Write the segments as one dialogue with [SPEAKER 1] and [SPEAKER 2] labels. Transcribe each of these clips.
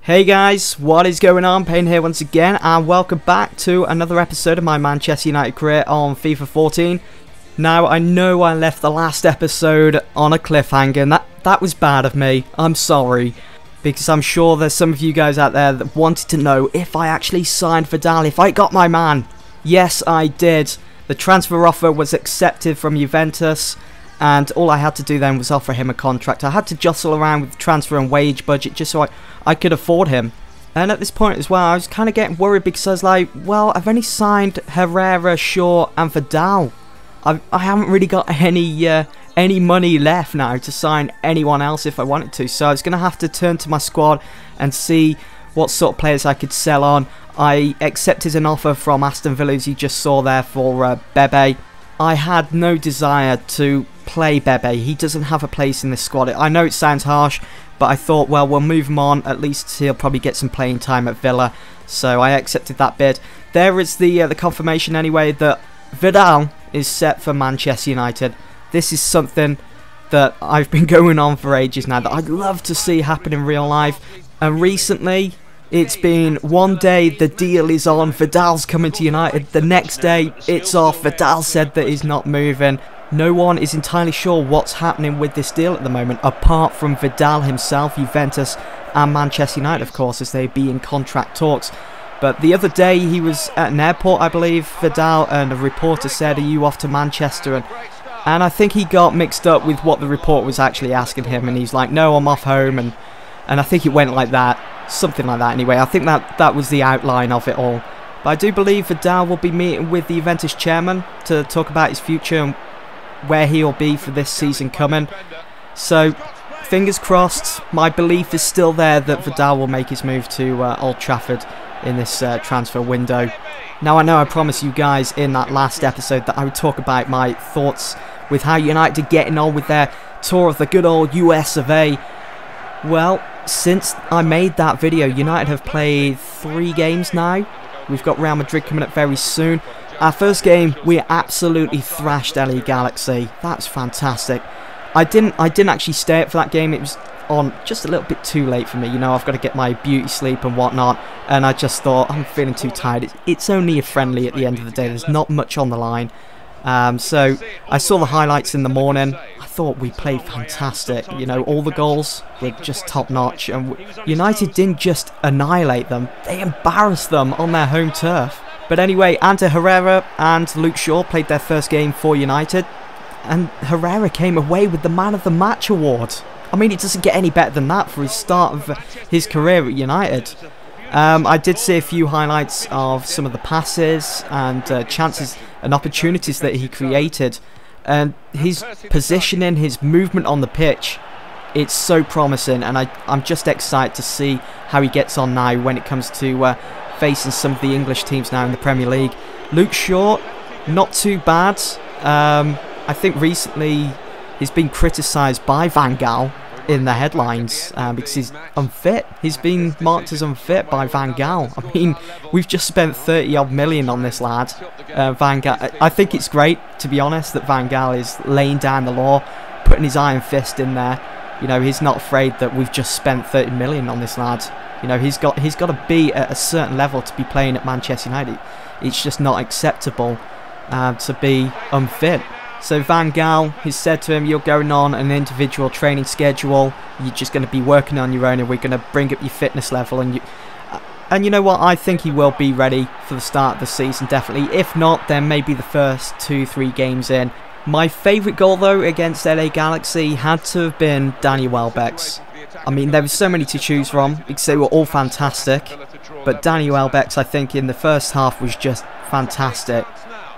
[SPEAKER 1] Hey guys, what is going on? Payne here once again, and welcome back to another episode of my Manchester United career on FIFA 14. Now, I know I left the last episode on a cliffhanger, and that was bad of me. I'm sorry, because I'm sure there's some of you guys out there that wanted to know if I actually signed Vidal, if I got my man. Yes, I did. The transfer offer was accepted from Juventus, and all I had to do then was offer him a contract. I had to jostle around with the transfer and wage budget just so I could afford him. And at this point as well, I was kind of getting worried because I was like, well, I've only signed Herrera, Shaw and Vidal. I haven't really got any money left now to sign anyone else if I wanted to. So I was going to have to turn to my squad and see what sort of players I could sell on. I accepted an offer from Aston Villa, as you just saw there, for Bebe. I had no desire to play Bebe. He doesn't have a place in this squad. I know it sounds harsh, but I thought, well, we'll move him on. At least he'll probably get some playing time at Villa. So I accepted that bid. There is the confirmation anyway that Vidal is set for Manchester United. This is something that I've been going on for ages now, that I'd love to see happen in real life. And recently, it's been one day the deal is on, Vidal's coming to United, the next day it's off, Vidal said that he's not moving. No one is entirely sure what's happening with this deal at the moment, apart from Vidal himself, Juventus and Manchester United, of course, as they be in contract talks. But the other day he was at an airport, I believe, Vidal, and a reporter said, are you off to Manchester? And I think he got mixed up with what the report was actually asking him, and he's like, no, I'm off home, and I think it went like that. Something like that anyway. I think that was the outline of it all. But I do believe Vidal will be meeting with the Juventus chairman to talk about his future and where he'll be for this season coming. So, fingers crossed. My belief is still there that Vidal will make his move to Old Trafford in this transfer window. Now, I know I promised you guys in that last episode that I would talk about my thoughts with how United are getting on with their tour of the good old US of A. Well, since I made that video, United have played 3 games now. We've got Real Madrid coming up very soon. Our first game, we absolutely thrashed LA Galaxy. That's fantastic. I didn't actually stay up for that game. It was on just a little bit too late for me. You know, I've got to get my beauty sleep and whatnot. And I just thought, I'm feeling too tired. It's only a friendly at the end of the day. There's not much on the line. So I saw the highlights in the morning. I thought we played fantastic. You know, all the goals were just top notch, and United didn't just annihilate them, they embarrassed them on their home turf. But anyway, Ander Herrera and Luke Shaw played their first game for United, and Herrera came away with the Man of the Match award. I mean, it doesn't get any better than that for his start of his career at United. I did see a few highlights of some of the passes and chances and opportunities that he created, and his positioning, his movement on the pitch, it's so promising, and I'm just excited to see how he gets on now when it comes to facing some of the English teams now in the Premier League. Luke Shaw, not too bad. I think recently he's been criticised by Van Gaal in the headlines because he's unfit. He's been marked as unfit by Van Gaal. I mean, we've just spent 30 odd million on this lad. Van Gaal, I think it's great, to be honest, that Van Gaal is laying down the law, putting his iron fist in there. You know, he's not afraid that we've just spent 30 million on this lad. You know, he's got to be at a certain level to be playing at Manchester United. It's just not acceptable to be unfit. So Van Gaal has said to him, you're going on an individual training schedule, you're just going to be working on your own, and we're going to bring up your fitness level. And you know what, I think he will be ready for the start of the season, definitely. If not, then maybe the first 2-3 games in. My favourite goal, though, against LA Galaxy had to have been Danny Welbeck's. I mean, there were so many to choose from because they were all fantastic. But Danny Welbeck's, I think, in the first half was just fantastic.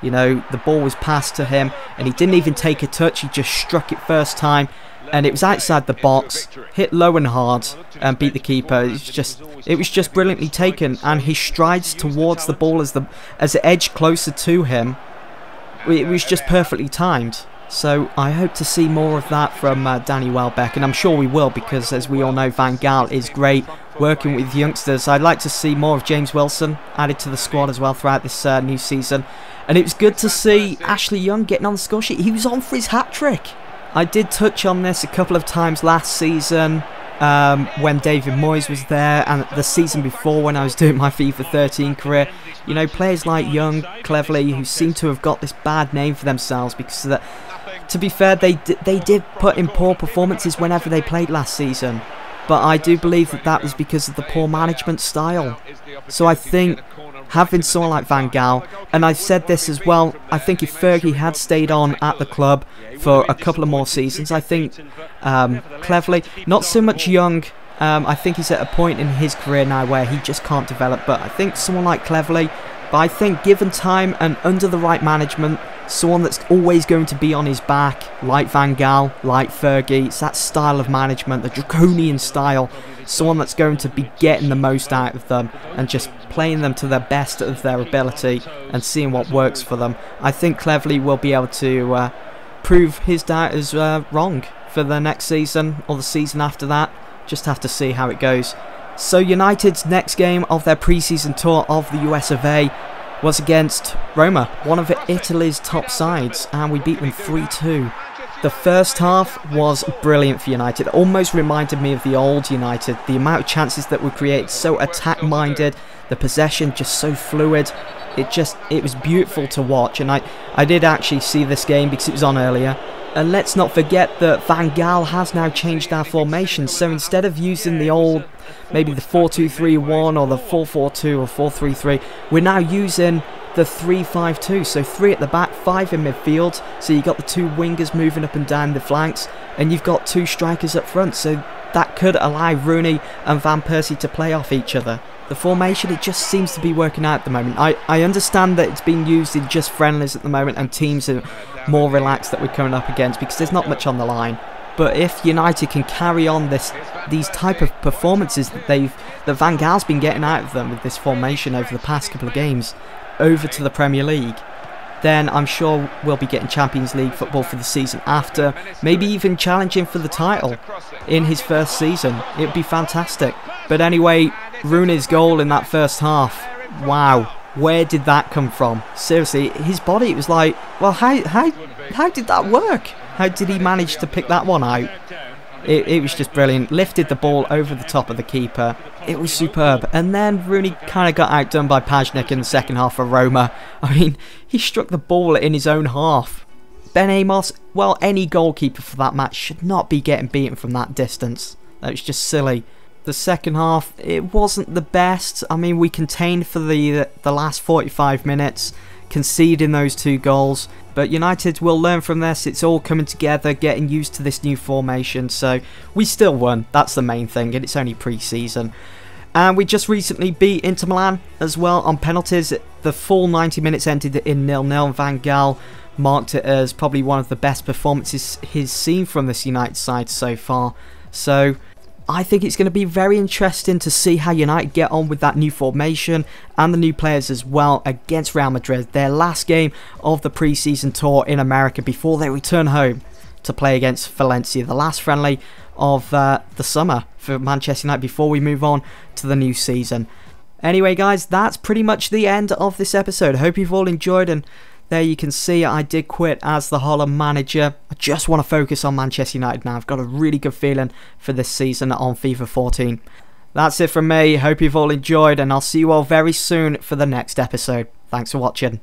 [SPEAKER 1] You know, the ball was passed to him and he didn't even take a touch. He just struck it first time and it was outside the box, hit low and hard and beat the keeper. It was just brilliantly taken, and his strides towards the ball as it edged closer to him, it was just perfectly timed. So I hope to see more of that from Danny Welbeck, and I'm sure we will, because as we all know, Van Gaal is great working with youngsters. I'd like to see more of James Wilson added to the squad as well throughout this new season. And it was good to see Ashley Young getting on the score sheet. He was on for his hat-trick. I did touch on this a couple of times last season when David Moyes was there, and the season before when I was doing my FIFA 13 career. You know, players like Young, Cleverley, who seem to have got this bad name for themselves because to be fair, they did put in poor performances whenever they played last season. But I do believe that was because of the poor management style. So I think having someone like Van Gaal, and I've said this as well, I think if Fergie had stayed on at the club for a couple of more seasons, I think Cleverley, not so much Young, I think he's at a point in his career now where he just can't develop, but I think someone like Cleverley, but I think given time and under the right management, someone that's always going to be on his back, like Van Gaal, like Fergie, it's that style of management, the draconian style, someone that's going to be getting the most out of them and just playing them to the best of their ability and seeing what works for them. I think Cleverley will be able to prove his doubters wrong for the next season or the season after that. Just have to see how it goes. So United's next game of their pre-season tour of the US of A was against Roma, one of Italy's top sides, and we beat them 3-2. The first half was brilliant for United. It almost reminded me of the old United. The amount of chances that were created, so attack-minded, the possession just so fluid. It was beautiful to watch, and I did actually see this game because it was on earlier. And let's not forget that Van Gaal has now changed our formation, so instead of using the old, maybe the 4-2-3-1 or the 4-4-2 or 4-3-3, we're now using the 3-5-2, so 3 at the back, 5 in midfield, so you've got the 2 wingers moving up and down the flanks, and you've got 2 strikers up front, so that could allow Rooney and Van Persie to play off each other. The formation, it just seems to be working out at the moment. I understand that it's being used in just friendlies at the moment and teams are more relaxed that we're coming up against because there's not much on the line. But if United can carry on these type of performances that Van Gaal's been getting out of them with this formation over the past couple of games over to the Premier League, then I'm sure we'll be getting Champions League football for the season after, maybe even challenging for the title in his first season. It would be fantastic. But anyway, Rooney's goal in that first half, wow, where did that come from? Seriously, his body, it was like, well, how did that work? How did he manage to pick that one out? It was just brilliant. Lifted the ball over the top of the keeper. It was superb. And then Rooney kind of got outdone by Pajnik in the second half for Roma. I mean, he struck the ball in his own half. Ben Amos, well, any goalkeeper for that match should not be getting beaten from that distance. That was just silly. The second half, it wasn't the best. I mean, we contained for the last 45 minutes, conceding those 2 goals. But United will learn from this. It's all coming together, getting used to this new formation. So we still won. That's the main thing, and it's only pre-season. And we just recently beat Inter Milan as well on penalties. The full 90 minutes ended in 0-0. Van Gaal marked it as probably one of the best performances he's seen from this United side so far. So I think it's going to be very interesting to see how United get on with that new formation and the new players as well against Real Madrid, their last game of the pre-season tour in America before they return home to play against Valencia, the last friendly of the summer for Manchester United before we move on to the new season. Anyway guys, that's pretty much the end of this episode. I hope you've all enjoyed, and there you can see I did quit as the Holland manager. I just want to focus on Manchester United now. I've got a really good feeling for this season on FIFA 14. That's it from me. Hope you've all enjoyed, and I'll see you all very soon for the next episode. Thanks for watching.